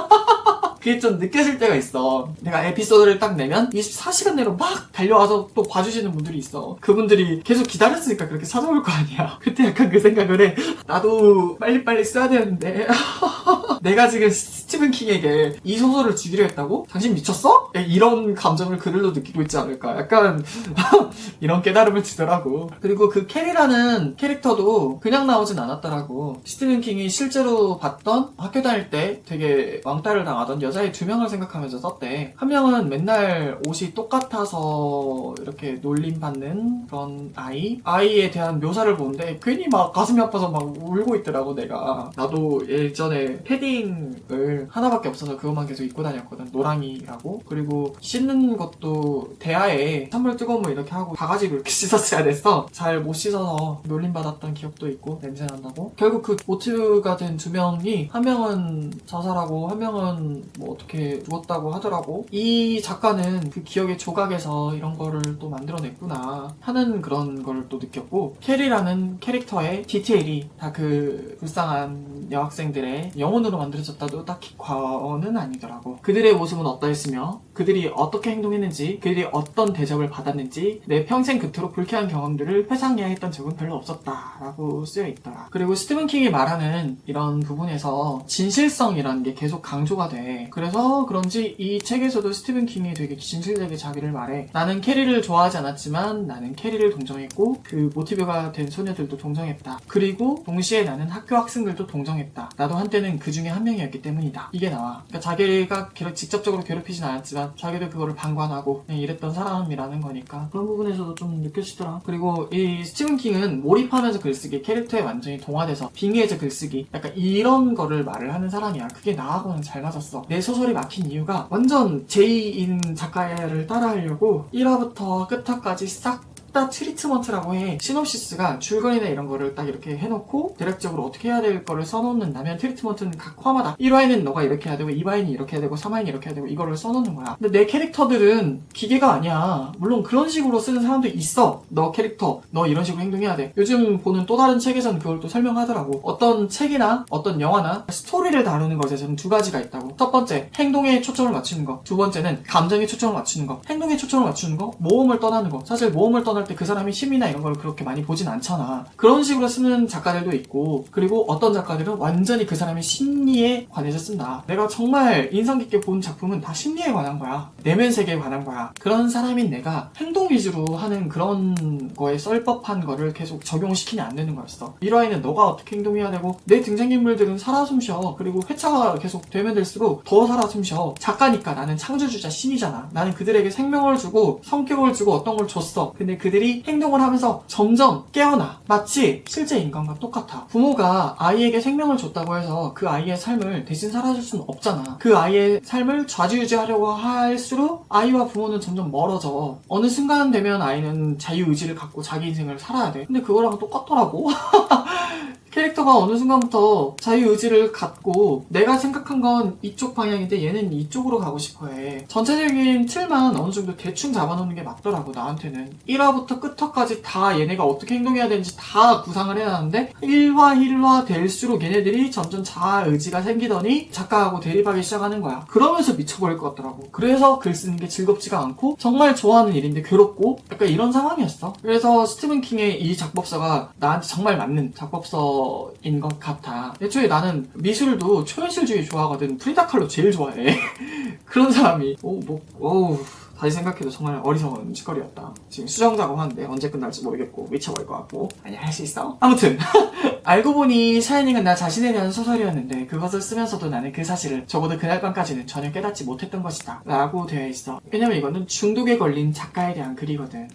그게 좀 느껴질 때가 있어. 내가 에피소드를 딱 내면 24시간 내로 막 달려와서 또 봐주시는 분들이 있어. 그분들이 계속 기다렸으니까 그렇게 찾아올 거 아니야. 그때 약간 그 생각을 해. 나도 빨리빨리 써야 되는데 내가 지금 스티븐 킹에게 이 소설을 주기로 했다고? 당신 미쳤어? 이런 감정을 그들도 느끼고 있지 않을까. 약간 이런 깨달음을 주더라고. 그리고 그 캐리라는 캐릭터도 그냥 나오진 않았더라고. 스티븐 킹이 실제로 봤던 학교 다닐 때 되게 왕따를 당하던 여자애 2명을 생각하면서 썼대. 한 명은 맨날 옷이 똑같아서 이렇게 놀림받는 그런 아이에 대한 묘사를 보는데 괜히 막 가슴이 아파서 막 울고 있더라고. 내가 나도 예전에 패딩을 하나밖에 없어서 그것만 계속 입고 다녔거든. 노랑이라고. 그리고 씻는 것도 대야에 찬물 뜨거운 물 이렇게 하고 바가지로 이렇게 씻었어야 됐어. 잘 못 씻어서 놀림받았던 기억도 있고 냄새 난다고. 결국 그 모티브가 된 2명이 한 명은 자살하고 한 명은 뭐 어떻게 죽었다고 하더라고. 이 작가는 그 기억의 조각에서 이런 거를 또 만들어냈구나 하는 그런 걸 또 느꼈고, 캐리라는 캐릭터의 디테일이 다 그 불쌍한 여학생들의 영혼으로 만들어졌다도 딱히 과언은 아니더라고. 그들의 모습은 어떠했으며 그들이 어떻게 행동했는지, 그들이 어떤 대접을 받았는지 내 평생 그토록 불쾌한 경험들을 회상해야 했던 적은 별로 없었다라고 쓰여있더라. 그리고 스티븐 킹이 말하는 이런 부분에서 진실성이라는 게 계속 강조가 돼. 그래서 그런지 이 책에서도 스티븐 킹이 되게 진실되게 자기를 말해. 나는 캐리를 좋아하지 않았지만 나는 캐리를 동정했고 그 모티브가 된 소녀들도 동정했다. 그리고 동시에 나는 학교 학생들도 동정했다. 나도 한때는 그 중에 한 명이었기 때문이다. 이게 나와. 그러니까 자기가 직접적으로 괴롭히진 않았지만 자기도 그거를 방관하고 그냥 이랬던 사람이라는 거니까 그런 부분에서도 좀 느껴지더라. 그리고 이 스티븐 킹은 몰입하면서 글쓰기, 캐릭터에 완전히 동화돼서 빙의해서 글쓰기, 약간 이런 거를 말을 하는 사람이야. 그게 나하고는 잘 맞았어. 내 소설이 막힌 이유가 완전 제2인 작가를 따라하려고 1화부터 끝화까지 싹 싹 다 트리트먼트라고 해. 시놉시스가 줄거리나 이런 거를 딱 이렇게 해놓고 대략적으로 어떻게 해야 될 거를 써놓는다면 트리트먼트는 각 화마다 1화에는 너가 이렇게 해야 되고 2화에는 이렇게 해야 되고 3화에는 이렇게 해야 되고 이거를 써놓는 거야. 근데 내 캐릭터들은 기계가 아니야. 물론 그런 식으로 쓰는 사람도 있어. 너 캐릭터 너 이런 식으로 행동해야 돼. 요즘 보는 또 다른 책에서는 그걸 또 설명하더라고. 어떤 책이나 어떤 영화나 스토리를 다루는 것에서는 두 가지가 있다고. 첫 번째 행동에 초점을 맞추는 거, 두 번째는 감정에 초점을 맞추는 거. 행동에 초점을 맞추는 거, 모험을 떠나는 거. 사실 모험을 떠날 때 그 사람이 심리나 이런 걸 그렇게 많이 보진 않잖아. 그런 식으로 쓰는 작가들도 있고, 그리고 어떤 작가들은 완전히 그 사람의 심리에 관해서 쓴다. 내가 정말 인상 깊게 본 작품은 다 심리에 관한 거야. 내면 세계에 관한 거야. 그런 사람인 내가 행동 위주로 하는 그런 거에 썰법한 거를 계속 적용시키면 안 되는 거였어. 1화에는 너가 어떻게 행동해야 되고, 내 등장인물들은 살아 숨쉬어. 그리고 회차가 계속 되면 될수록 더 살아 숨쉬어. 작가니까 나는 창조주자 신이잖아. 나는 그들에게 생명을 주고 성격을 주고 어떤 걸 줬어. 근데 그들이 행동을 하면서 점점 깨어나. 마치 실제 인간과 똑같아. 부모가 아이에게 생명을 줬다고 해서 그 아이의 삶을 대신 살아줄 수는 없잖아. 그 아이의 삶을 좌지우지하려고 할수록 아이와 부모는 점점 멀어져. 어느 순간 되면 아이는 자유의지를 갖고 자기 인생을 살아야 돼. 근데 그거랑 똑같더라고. 캐릭터가 어느 순간부터 자유의지를 갖고 내가 생각한 건 이쪽 방향인데 얘는 이쪽으로 가고 싶어해. 전체적인 틀만 어느 정도 대충 잡아놓는 게 맞더라고 나한테는. 1화부터 끝화까지 다 얘네가 어떻게 행동해야 되는지 다 구상을 해놨는데 1화 될수록 얘네들이 점점 자아의지가 생기더니 작가하고 대립하기 시작하는 거야. 그러면서 미쳐버릴 것 같더라고. 그래서 글 쓰는 게 즐겁지가 않고 정말 좋아하는 일인데 괴롭고 약간 이런 상황이었어. 그래서 스티븐 킹의 이 작법서가 나한테 정말 맞는 작법서 인 것 같아. 애초에 나는 미술도 초현실주의 좋아하거든. 프리다 칼로 제일 좋아해. 그런 사람이 다시 생각해도 정말 어리석은 짓거리였다. 지금 수정 작업하는데 언제 끝날지 모르겠고 미쳐버릴 것 같고. 아니 할 수 있어? 아무튼 알고 보니 샤이닝은 나 자신에 대한 소설이었는데 그것을 쓰면서도 나는 그 사실을 적어도 그날 밤까지는 전혀 깨닫지 못했던 것이다 라고 되어 있어. 왜냐면 이거는 중독에 걸린 작가에 대한 글이거든.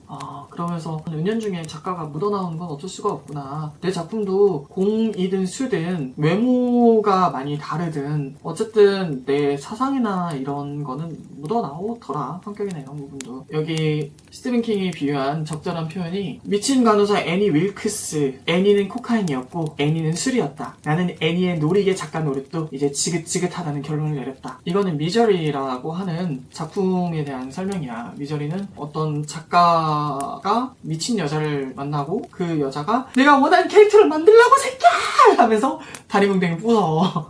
그러면서 은연중에 작가가 묻어나오는 건 어쩔 수가 없구나. 내 작품도 공이든 수든 외모가 많이 다르든 어쨌든 내 사상이나 이런 거는 묻어나오더라. 성격이나 이런 부분도. 여기 스티븐 킹이 비유한 적절한 표현이 미친 간호사 애니 윌크스. 애니는 코카인이었고 애니는 술이었다. 나는 애니의 노리개 작가 노릇도 이제 지긋지긋하다는 결론을 내렸다. 이거는 미저리라고 하는 작품에 대한 설명이야. 미저리는 어떤 작가가 미친 여자를 만나고 그 여자가 내가 원하는 캐릭터를 만들라고 새끼야! 하면서 다리뭉댕이 부숴.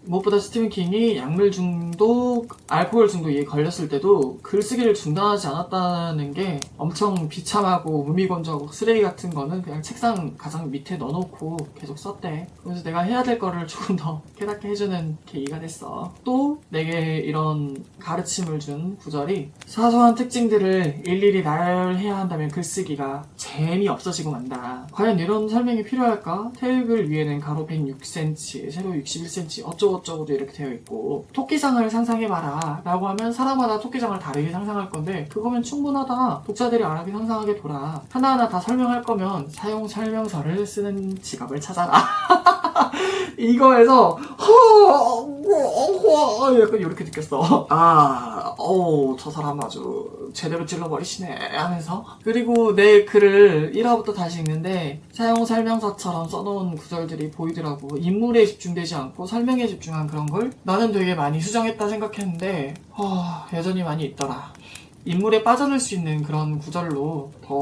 무엇보다 스티븐 킹이 약물 중독, 알코올 중독에 걸렸을 때도 글쓰기를 중단하지 않았다는 게 엄청 비참하고 무미건조하고 쓰레기 같은 거는 그냥 책상 가장 밑에 넣어놓고 계속 썼대. 그래서 내가 해야 될 거를 조금 더 깨닫게 해주는 계기가 됐어. 또 내게 이런 가르침을 준 구절이 사소한 특징들을 일일이 나열해야 한다면 글쓰기가 재미없어지고 만다. 과연 이런 설명이 필요할까? 태극을 위에는 가로 106cm, 세로 61cm 어쩌고저쩌고도 이렇게 되어 있고 토끼장을 상상해봐라 라고 하면 사람마다 토끼장을 다르게 상상할 건데 그거면 충분하다. 독자들이 알아게 상상하게 둬라. 하나하나 다 설명할 거면 사용 설명서를 쓰는 직업을 찾아라. 이거에서 약간 이렇게 느꼈어. 저 사람 아주 제대로 찔러버리시네 하면서. 그리고 내 글을 1화부터 다시 읽는데 사용 설명서처럼 써놓은 구절들이 보이더라고. 인물에 집중되지 않고 설명에 집중한 그런 걸 나는 되게 많이 수정했다 생각했는데 여전히 많이 있더라. 인물에 빠져들 수 있는 그런 구절로 더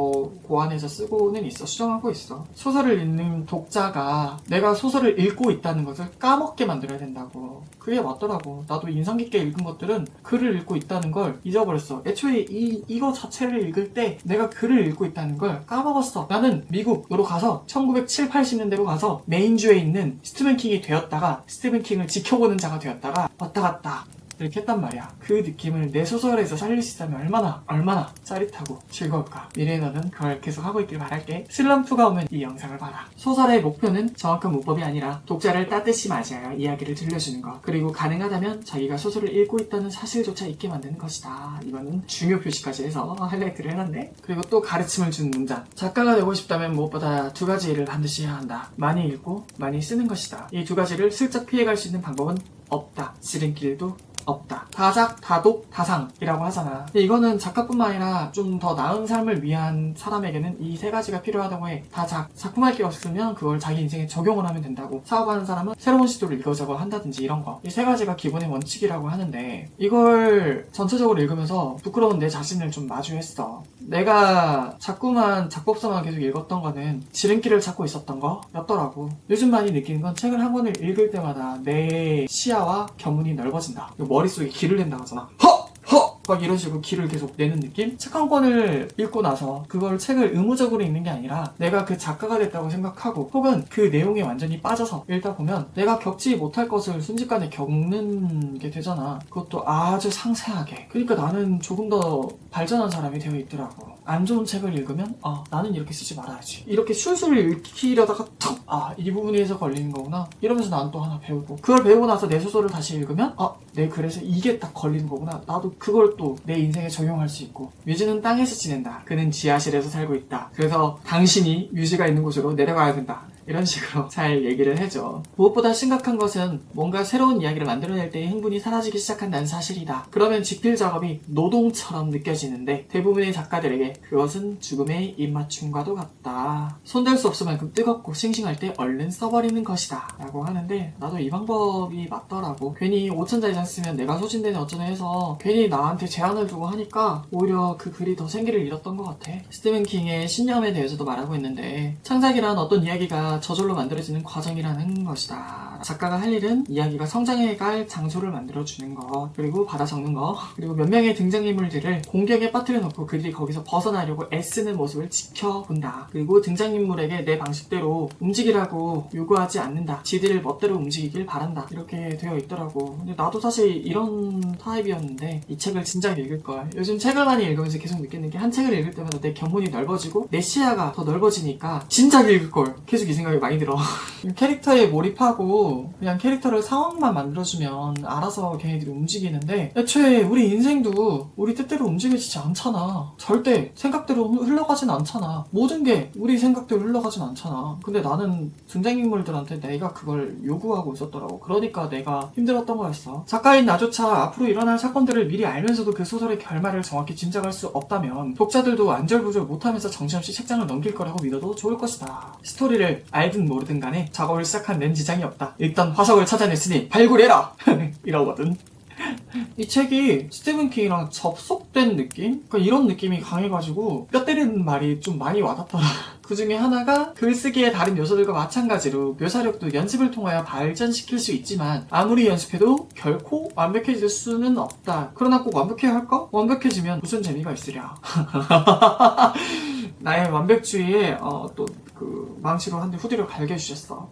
고안해서 쓰고는 있어. 수정하고 있어. 소설을 읽는 독자가 내가 소설을 읽고 있다는 것을 까먹게 만들어야 된다고. 그게 맞더라고. 나도 인상 깊게 읽은 것들은 글을 읽고 있다는 걸 잊어버렸어. 애초에 이거 자체를 읽을 때 내가 글을 읽고 있다는 걸 까먹었어. 나는 미국으로 가서 1970, 80년대로 가서 메인주에 있는 스티븐 킹이 되었다가 스티븐 킹을 지켜보는 자가 되었다가 왔다 갔다 이렇게 했단 말이야. 그 느낌을 내 소설에서 살릴 수 있다면 얼마나 짜릿하고 즐거울까. 미래의 너는 그걸 계속 하고 있길 바랄게. 슬럼프가 오면 이 영상을 봐라. 소설의 목표는 정확한 문법이 아니라 독자를 따뜻이 맞이하여 이야기를 들려주는 것, 그리고 가능하다면 자기가 소설을 읽고 있다는 사실조차 잊게 만드는 것이다. 이거는 중요 표시까지 해서 하이라이트를 해놨네. 그리고 또 가르침을 준 문장. 작가가 되고 싶다면 무엇보다 두 가지 일을 반드시 해야 한다. 많이 읽고 많이 쓰는 것이다. 이 두 가지를 슬쩍 피해갈 수 있는 방법은 없다. 지름길도 없다. 다작, 다독, 다상이라고 하잖아. 근데 이거는 작가뿐만 아니라 좀 더 나은 삶을 위한 사람에게는 이 세 가지가 필요하다고 해. 다작, 작품할 게 없으면 그걸 자기 인생에 적용을 하면 된다고. 사업하는 사람은 새로운 시도를 이거저거 한다든지 이런 거. 이 세 가지가 기본의 원칙이라고 하는데 이걸 전체적으로 읽으면서 부끄러운 내 자신을 좀 마주했어. 내가 자꾸만 작법서만 계속 읽었던 거는 지름길을 찾고 있었던 거였더라고. 요즘 많이 느끼는 건 책을 한 권을 읽을 때마다 내 시야와 견문이 넓어진다. 머릿속에 길을 낸다고 하잖아. 막 이런 식으로 길을 계속 내는 느낌? 책 한 권을 읽고 나서 그걸 책을 의무적으로 읽는 게 아니라 내가 그 작가가 됐다고 생각하고 혹은 그 내용에 완전히 빠져서 읽다 보면 내가 겪지 못할 것을 순식간에 겪는 게 되잖아. 그것도 아주 상세하게. 그러니까 나는 조금 더 발전한 사람이 되어 있더라고. 안 좋은 책을 읽으면 나는 이렇게 쓰지 말아야지. 이렇게 술술 읽히려다가 턱! 이 부분에서 걸리는 거구나. 이러면서 난 또 하나 배우고 그걸 배우고 나서 내 소설을 다시 읽으면 내 글에서 이게 딱 걸리는 거구나. 나도 그걸 또 내 인생에 적용할 수 있고. 뮤즈는 땅에서 지낸다. 그는 지하실에서 살고 있다. 그래서 당신이 뮤즈가 있는 곳으로 내려가야 된다. 이런 식으로 잘 얘기를 해줘. 무엇보다 심각한 것은 뭔가 새로운 이야기를 만들어낼 때의 흥분이 사라지기 시작한다는 사실이다. 그러면 집필 작업이 노동처럼 느껴지는데 대부분의 작가들에게 그것은 죽음의 입맞춤과도 같다. 손댈 수 없을 만큼 뜨겁고 싱싱할 때 얼른 써버리는 것이다. 라고 하는데 나도 이 방법이 맞더라고. 괜히 5,000자 이상 쓰면 내가 소진되네 어쩌네 해서 괜히 나한테 제한을 두고 하니까 오히려 그 글이 더 생기를 잃었던 것 같아. 스티븐 킹의 신념에 대해서도 말하고 있는데 창작이란 어떤 이야기가 저절로 만들어지는 과정이라는 것이다. 작가가 할 일은 이야기가 성장해갈 장소를 만들어주는 것, 그리고 받아 적는 것, 그리고 몇 명의 등장인물들을 공격에 빠뜨려 놓고 그들이 거기서 벗어나려고 애쓰는 모습을 지켜본다. 그리고 등장인물에게 내 방식대로 움직이라고 요구하지 않는다. 지들을 멋대로 움직이길 바란다. 이렇게 되어 있더라고. 근데 나도 사실 이런 타입이었는데 이 책을 진작 읽을걸. 요즘 책을 많이 읽으면서 계속 느끼는 게 한 책을 읽을 때마다 내 견문이 넓어지고 내 시야가 더 넓어지니까 진작 읽을걸. 계속 이 생각이 많이 들어. 캐릭터에 몰입하고 그냥 캐릭터를 상황만 만들어주면 알아서 걔네들이 움직이는데 애초에 우리 인생도 우리 뜻대로 움직여지지 않잖아. 절대 생각대로 흘러가진 않잖아. 모든 게 우리 생각대로 흘러가진 않잖아. 근데 나는 등장인물들한테 내가 그걸 요구하고 있었더라고. 그러니까 내가 힘들었던 거였어. 작가인 나조차 앞으로 일어날 사건들을 미리 알면서도 그 소설의 결말을 정확히 짐작할 수 없다면 독자들도 안절부절 못하면서 정신없이 책장을 넘길 거라고 믿어도 좋을 것이다. 스토리를 알든 모르든 간에 작업을 시작한 데는 지장이 없다. 일단 화석을 찾아냈으니 발굴해라! 이러거든. 이 책이 스티븐 킹이랑 접속된 느낌? 그러니까 이런 느낌이 강해가지고 뼈 때리는 말이 좀 많이 와닿더라. 그 중에 하나가 글쓰기의 다른 요소들과 마찬가지로 묘사력도 연습을 통하여 발전시킬 수 있지만 아무리 연습해도 결코 완벽해질 수는 없다. 그러나 꼭 완벽해야 할까? 완벽해지면 무슨 재미가 있으랴. 나의 완벽주의에 또 그 망치로 한 대 후디를 갈겨주셨어.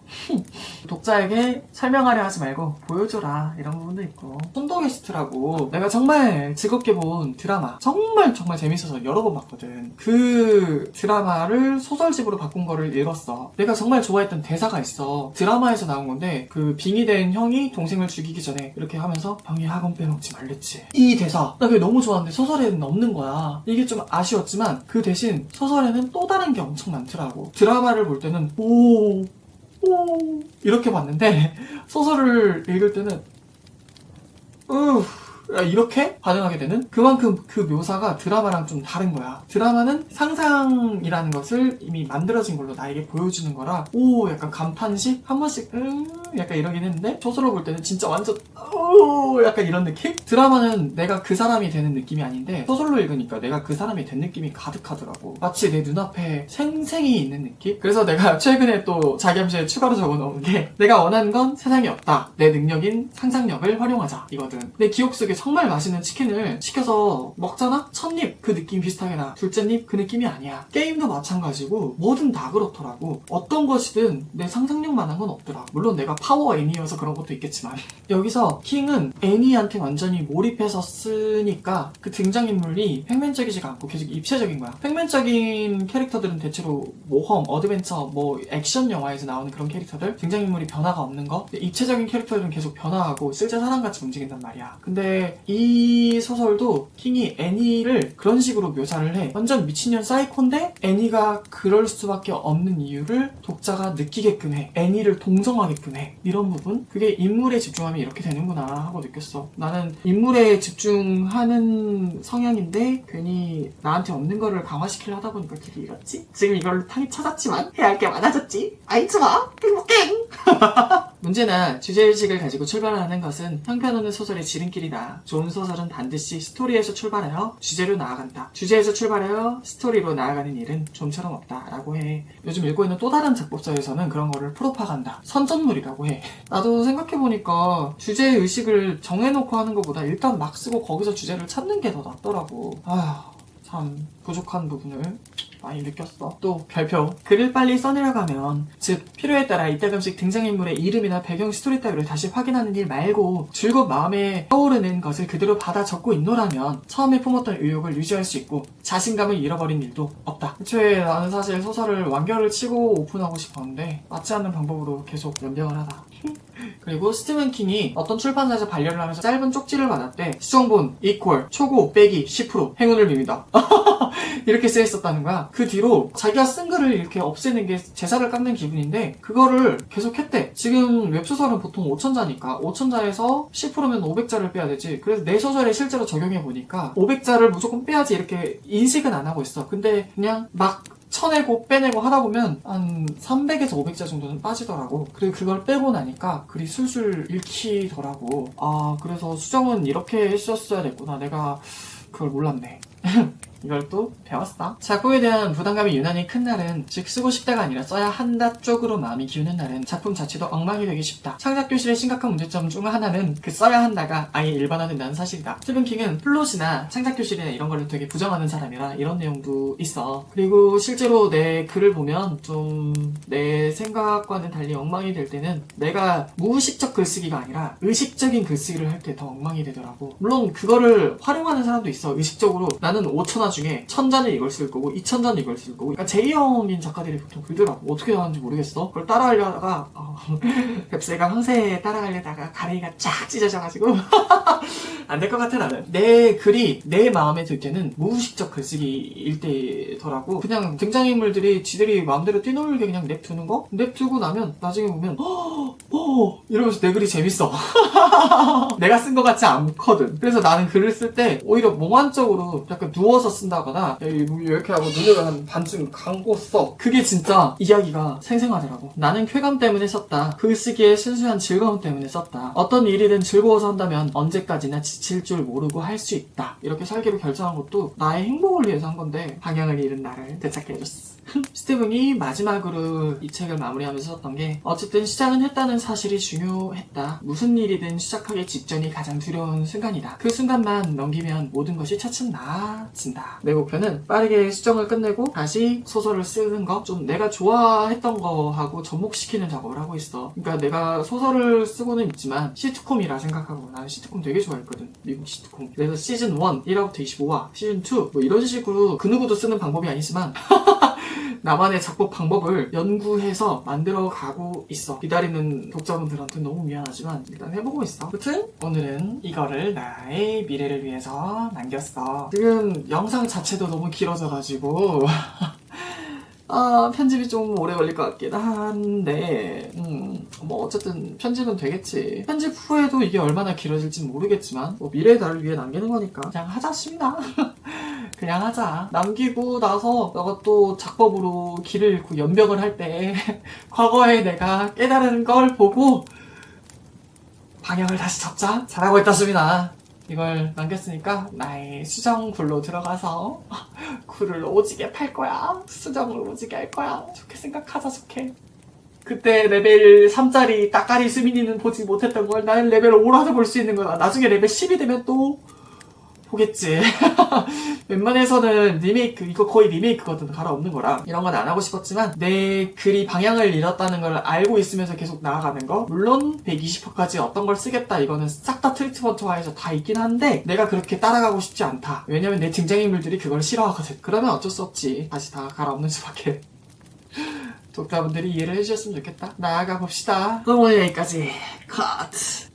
독자에게 설명하려 하지 말고 보여줘라 이런 부분도 있고. 손더게스트라고 내가 정말 즐겁게 본 드라마 정말 재밌어서 여러 번 봤거든. 그 드라마를 소설집으로 바꾼 거를 읽었어. 내가 정말 좋아했던 대사가 있어. 드라마에서 나온 건데 그 빙의 된 형이 동생을 죽이기 전에 이렇게 하면서 형이 학원 빼먹지 말랬지. 이 대사 나 그게 너무 좋았는데 소설에는 없는 거야. 이게 좀 아쉬웠지만 그 대신 소설에는 또 다른 게 엄청 많더라고. 드라마를 볼 때는 오 이렇게 봤는데 소설을 읽을 때는 이렇게 반응하게 되는? 그만큼 그 묘사가 드라마랑 좀 다른 거야. 드라마는 상상이라는 것을 이미 만들어진 걸로 나에게 보여주는 거라 약간 감탄식? 한 번씩 약간 이러긴 했는데 소설을 볼 때는 진짜 완전 약간 이런 느낌? 드라마는 내가 그 사람이 되는 느낌이 아닌데 소설로 읽으니까 내가 그 사람이 된 느낌이 가득하더라고. 마치 내 눈앞에 생생히 있는 느낌? 그래서 내가 최근에 또 자기암시에 추가로 적어놓은 게 내가 원하는 건 세상에 없다. 내 능력인 상상력을 활용하자 이거든. 내 기억 속에 정말 맛있는 치킨을 시켜서 먹잖아? 첫 입 그 느낌 비슷하게 나. 둘째 입 그 느낌이 아니야. 게임도 마찬가지고 뭐든 다 그렇더라고. 어떤 것이든 내 상상력만한 건 없더라. 물론 내가 파워 애니여서 그런 것도 있겠지만 여기서 킹은 애니한테 완전히 몰입해서 쓰니까 그 등장인물이 평면적이지가 않고 계속 입체적인 거야. 평면적인 캐릭터들은 대체로 모험, 어드벤처, 액션 영화에서 나오는 그런 캐릭터들 등장인물이 변화가 없는 거. 입체적인 캐릭터들은 계속 변화하고 실제 사람같이 움직인단 말이야. 근데 근데 이 소설도 킹이 애니를 그런 식으로 묘사를 해. 완전 미친년 사이코인데 애니가 그럴 수밖에 없는 이유를 독자가 느끼게끔 해. 애니를 동정하게끔 해. 이런 부분? 그게 인물에 집중하면 이렇게 되는구나 하고 느꼈어. 나는 인물에 집중하는 성향인데 괜히 나한테 없는 거를 강화시키려 하다 보니까 길이 잃었지? 지금 이걸 찾았지만 해야 할 게 많아졌지? 아이 좋아! 행복해! 문제나 주제의식을 가지고 출발하는 것은 형편없는 소설의 지름길이다. 좋은 소설은 반드시 스토리에서 출발하여 주제로 나아간다. 주제에서 출발하여 스토리로 나아가는 일은 좀처럼 없다 라고 해. 요즘 읽고 있는 또 다른 작법서에서는 그런 거를 프로파간다, 선전물이라고 해. 나도 생각해보니까 주제의식을 정해놓고 하는 것보다 일단 막 쓰고 거기서 주제를 찾는 게 더 낫더라고. 아휴, 참 부족한 부분을 많이 느꼈어. 또 별표. 글을 빨리 써내려가면, 즉 필요에 따라 이따금씩 등장인물의 이름이나 배경 스토리 따위를 다시 확인하는 일 말고 줄곧 마음에 떠오르는 것을 그대로 받아 적고 있노라면 처음에 품었던 의욕을 유지할 수 있고 자신감을 잃어버린 일도 없다. 애초에 나는 사실 소설을 완결을 치고 오픈하고 싶었는데 맞지 않는 방법으로 계속 연병을 하다. 그리고 스티븐 킹이 어떤 출판사에서 반려를 하면서 짧은 쪽지를 받았대. 수정본 이퀄 초고 빼기 10% 행운을 빕니다. 이렇게 쓰여있었다는 거야. 그 뒤로 자기가 쓴 글을 이렇게 없애는 게 제사를 깎는 기분인데 그거를 계속 했대. 지금 웹소설은 보통 5,000자니까 5,000자에서 10%면 500자를 빼야 되지. 그래서 내 소설에 실제로 적용해보니까 500자를 무조건 빼야지 이렇게 인식은 안 하고 있어. 근데 그냥 막 쳐내고 빼내고 하다 보면 한 300에서 500자 정도는 빠지더라고. 그리고 그걸 빼고 나니까 글이 술술 읽히더라고. 아, 그래서 수정은 이렇게 했었어야 됐구나. 내가 그걸 몰랐네. 이걸 또 배웠어. 작품에 대한 부담감이 유난히 큰 날은, 즉 쓰고 싶다가 아니라 써야 한다 쪽으로 마음이 기우는 날은 작품 자체도 엉망이 되기 쉽다. 창작교실의 심각한 문제점 중 하나는 그 써야 한다가 아예 일반화된다는 사실이다. 스티븐 킹은 플롯이나 창작교실이나 이런 거를 되게 부정하는 사람이라 이런 내용도 있어. 그리고 실제로 내 글을 보면 좀 내 생각과는 달리 엉망이 될 때는 내가 무의식적 글쓰기가 아니라 의식적인 글쓰기를 할 때 더 엉망이 되더라고. 물론 그거를 활용하는 사람도 있어. 의식적으로 나는 5,000화 중에 1,000자는 이걸 쓸 거고 2,000자는 이걸 쓸 거고. 그러니까 제이형인 작가들이 보통 그러더라고. 어떻게 하는지 모르겠어. 그걸 따라하려다가 뱁새가 황새에 따라가려다가 가랭이가 쫙 찢어져가지고 안 될 것 같아. 나는 내 글이 내 마음에 들 때는 무의식적 글쓰기일 때더라고. 그냥 등장인물들이 지들이 마음대로 뛰놀게 그냥 냅두는 거? 냅두고 나면 나중에 보면 이러면서 내 글이 재밌어. 내가 쓴 것 같지 않거든. 그래서 나는 글을 쓸 때 오히려 몽환적으로 약간 누워서 쓴다거나 이렇게 하고 눈을 한 반쯤 감고 써. 그게 진짜 이야기가 생생하더라고. 나는 쾌감 때문에 썼다. 글쓰기의 순수한 즐거움 때문에 썼다. 어떤 일이든 즐거워서 한다면 언제까지나 지칠 줄 모르고 할 수 있다. 이렇게 살기로 결정한 것도 나의 행복을 위해서 한 건데 방향을 잃은 나를 되찾게 해줬어. 스티븐이 마지막으로 이 책을 마무리하면서 썼던 게, 어쨌든 시작은 했다는 사실이 중요했다. 무슨 일이든 시작하기 직전이 가장 두려운 순간이다. 그 순간만 넘기면 모든 것이 차츰 나아진다. 내 목표는 빠르게 수정을 끝내고 다시 소설을 쓰는 거, 좀 내가 좋아했던 거하고 접목시키는 작업을 하고 있어. 그러니까 내가 소설을 쓰고는 있지만 시트콤이라 생각하고, 나는 시트콤 되게 좋아했거든. 미국 시트콤. 그래서 시즌 1 1화부터 25화, 시즌 2 뭐 이런 식으로 그 누구도 쓰는 방법이 아니지만 나만의 작법 방법을 연구해서 만들어가고 있어. 기다리는 독자분들한테 너무 미안하지만 일단 해보고 있어. 아무튼 오늘은 이거를 나의 미래를 위해서 남겼어. 지금 영상 자체도 너무 길어져가지고 편집이 좀 오래 걸릴 것 같긴 한데 뭐 어쨌든 편집은 되겠지. 편집 후에도 이게 얼마나 길어질진 모르겠지만 뭐 미래의 나를 위해 남기는 거니까 그냥 하자 싶나? 그냥 하자. 남기고 나서 너가 또 작법으로 길을 잃고 연병을 할 때 과거에 내가 깨달은 걸 보고 방향을 다시 잡자. 잘하고 있다 수빈아. 이걸 남겼으니까 나의 수정굴로 들어가서 굴을 오지게 팔 거야. 수정을 오지게 할 거야. 좋게 생각하자. 좋게. 그때 레벨 3짜리 따까리 수민이는 보지 못했던 걸 나는 레벨 5라도 볼 수 있는 거야. 나중에 레벨 10이 되면 또 보겠지. 웬만해서는 리메이크, 이거 거의 리메이크거든. 갈아엎는 거라. 이런 건 안 하고 싶었지만 내 글이 방향을 잃었다는 걸 알고 있으면서 계속 나아가는 거. 물론 120화까지 어떤 걸 쓰겠다, 이거는 싹 다 트리트먼트화해서 다 있긴 한데 내가 그렇게 따라가고 싶지 않다. 왜냐면 내 등장인물들이 그걸 싫어하거든. 그러면 어쩔 수 없지. 다시 다 갈아엎는 수밖에. 독자분들이 이해를 해주셨으면 좋겠다. 나아가 봅시다. 그럼 오늘 여기까지. 컷.